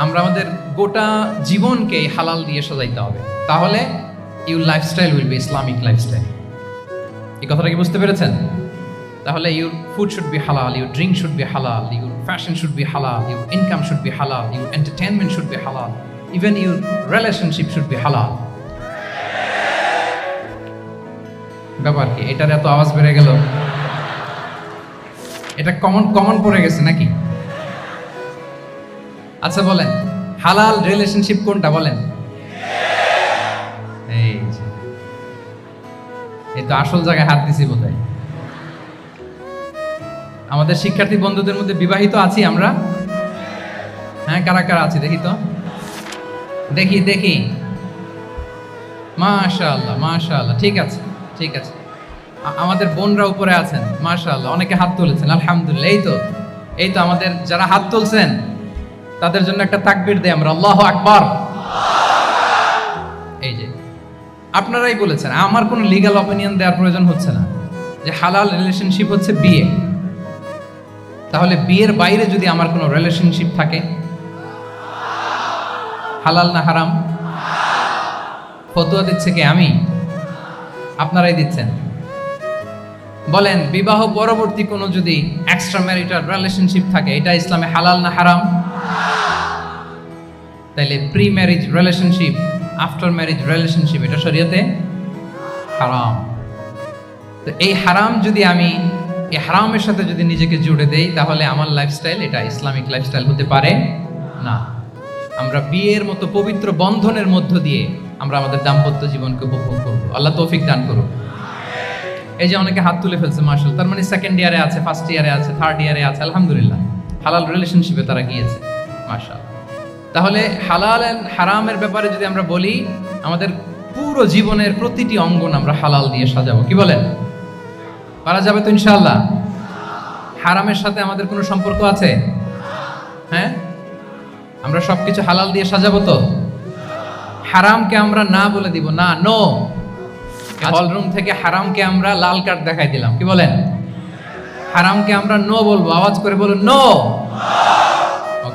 আমরা আমাদের গোটা জীবনকে হালাল দিয়ে সাজাইতে হবে, তাহলে your lifestyle will be Islamic lifestyle. এই কথাটা কি বুঝতে পেরেছেন? তাহলে ইউর ফুড শুড বি হালাল, ইউর ড্রিঙ্ক শুড বি হালাল, ইউর ফ্যাশন শুড বি হালাল, ইউর ইনকাম শুড বি হালাল, ইউর এন্টারটেনমেন্ট শুড বি হালাল, even your relationship should be হালাল। ব্যাপার কি? এটার এত আওয়াজ বেড়ে গেল, এটা কমন পড়ে গেছে নাকি? আচ্ছা বলেন, হালাল রিলেশনশিপ কোনটা বলেন? এই তো আসল জায়গায় হাত দিছি বোধহয়। আমাদের শিক্ষার্থী বন্ধুদের মধ্যে বিবাহিত আছি আমরা? হ্যাঁ, কারা কারা আছি দেখি তো, দেখি। মাশাআল্লাহ মাশাআল্লাহ, ঠিক আছে। আমাদের বোনরা উপরে আছেন, মাশাআল্লাহ, অনেকে হাত তুলেছেন, আলহামদুলিল্লাহ। এই তো আমাদের যারা হাত তুলছেন তাদের জন্য একটা তাকবীর দেই আমরা, আল্লাহু আকবার। এই যে আপনারাই বলেছেন, আমার কোনো লিগ্যাল অপিনিয়ন দেওয়ার প্রয়োজন হচ্ছে না, যে হালাল রিলেশনশিপ হচ্ছে বিয়ে। তাহলে বিয়ের বাইরে যদি আমার কোনো রিলেশনশিপ থাকে, হালাল না হারাম? ফতোয়া দিচ্ছে কে? আমি? আপনারাই দিচ্ছেন। বলেন, বিবাহ পরবর্তী কোনো যদি এক্সট্রা ম্যারিটাল রিলেশনশিপ থাকে, এটা ইসলামে হালাল না হারাম? তাইলে pre marriage relationship, after marriage relationship, এটা শরীয়তে হারাম। তো এই হারাম যদি আমি এই হারামের সাথে যদি নিজেকে জুড়ে দেই, তাহলে আমার লাইফস্টাইল এটা ইসলামিক লাইফস্টাইল হতে পারে না। আমরা বিয়ের মতো পবিত্র বন্ধনের মধ্য দিয়ে আমরা আমাদের দাম্পত্য জীবনকে উপভোগ করব। আল্লাহ তৌফিক দান করুন। এই যে অনেকে হাত তুলে ফেলছে, মাশাআল্লাহ, তার মানে সেকেন্ড ইয়ারে আছে, ফার্স্ট ইয়ারে আছে, থার্ড ইয়ারে আছে, আলহামদুলিল্লাহ, হালাল রিলেশনশিপে তারা গিয়েছে, মাশাআল্লাহ। তাহলে হালাল এন্ড হারামের ব্যাপারে যদি আমরা বলি, আমাদের পুরো জীবনের প্রতিটি অঙ্গন আমরা হালাল দিয়ে সাজাবো। কি বলেন? পারা যাবে তো ইনশাআল্লাহ? হারামের সাথে আমাদের কোনো সম্পর্ক আছে? হ্যাঁ, আমরা সবকিছু হালাল দিয়ে সাজাবো তো? হারামকে আমরা না বলে দিব, না, নো। হল রুম থেকে হারামকে আমরা লাল কার্ড দেখাই দিলাম। কি বলেন? হারামকে আমরা নো বলবো, আওয়াজ করে বলুন নো।